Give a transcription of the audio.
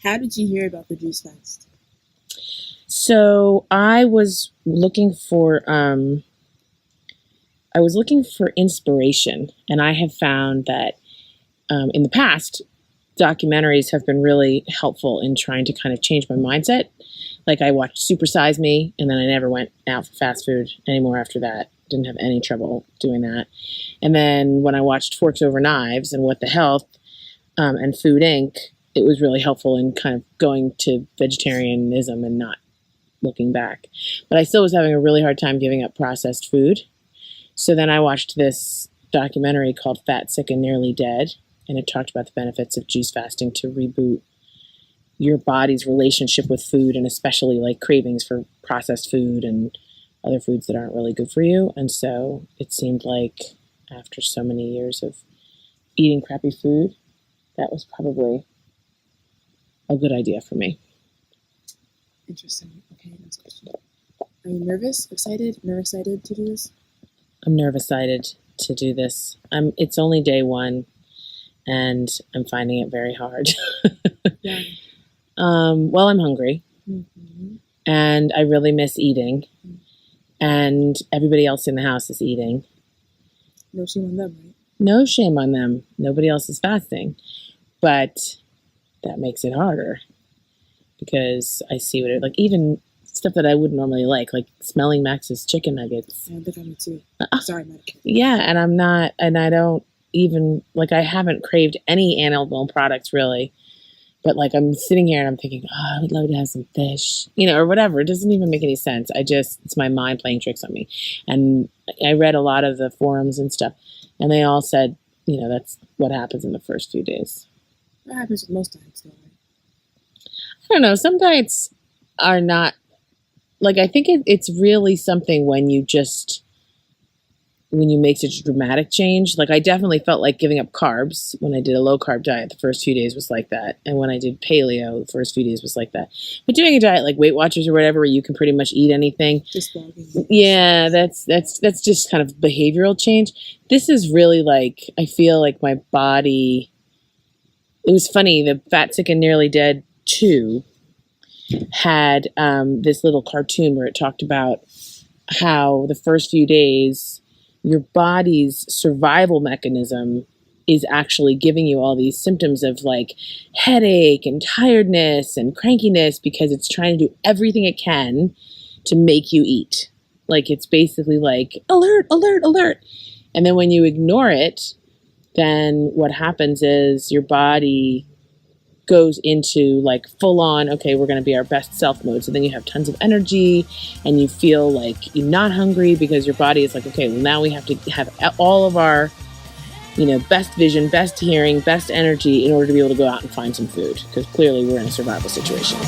How did you hear about the juice fast? So I was looking for inspiration, and I have found that in the past, documentaries have been really helpful in trying to kind of change my mindset. Like I watched Super Size Me, and then I never went out for fast food anymore after that. Didn't have any trouble doing that. And then when I watched Forks Over Knives and What the Health and Food Inc., it was really helpful in kind of going to vegetarianism and not looking back. But I still was having a really hard time giving up processed food. So then I watched this documentary called Fat, Sick, and Nearly Dead, and it talked about the benefits of juice fasting to reboot your body's relationship with food, and especially like cravings for processed food and other foods that aren't really good for you. And so it seemed like after so many years of eating crappy food, that was probably a good idea for me. Interesting. Okay, next question. Are you nervous, excited, excited to do this? I'm nervous-sided to do this. It's only day one, and I'm finding it very hard. Yeah. Well, I'm hungry, and I really miss eating, and everybody else in the house is eating. No shame on them, right? No shame on them. Nobody else is fasting, but that makes it harder because I see what it like. Even stuff that I wouldn't normally like smelling Max's chicken nuggets. Yeah, they got me too. Sorry, Medicaid. Yeah, and I don't even I haven't craved any animal products really. But I'm sitting here and I'm thinking, oh, I would love to have some fish, or whatever. It doesn't even make any sense. It's my mind playing tricks on me. And I read a lot of the forums and stuff, and they all said, that's what happens in the first few days. What happens with most diets, though, right? I don't know. Some diets are not, I think it's really something when you make such a dramatic change. I definitely felt like giving up carbs when I did a low carb diet. The first few days was like that. And when I did paleo, the first few days was like that. But doing a diet like Weight Watchers or whatever, where you can pretty much eat anything. Just logging. Yeah, that's just kind of behavioral change. This is really I feel like my body, it was funny, the Fat, Sick, and Nearly Dead 2 had this little cartoon where it talked about how the first few days, your body's survival mechanism is actually giving you all these symptoms of headache and tiredness and crankiness because it's trying to do everything it can to make you eat. It's basically alert, alert, alert. And then when you ignore it, then what happens is your body goes into full on, okay, we're going to be our best self mode. So then you have tons of energy and you feel like you're not hungry because your body is okay, well, now we have to have all of our, best vision, best hearing, best energy in order to be able to go out and find some food because clearly we're in a survival situation.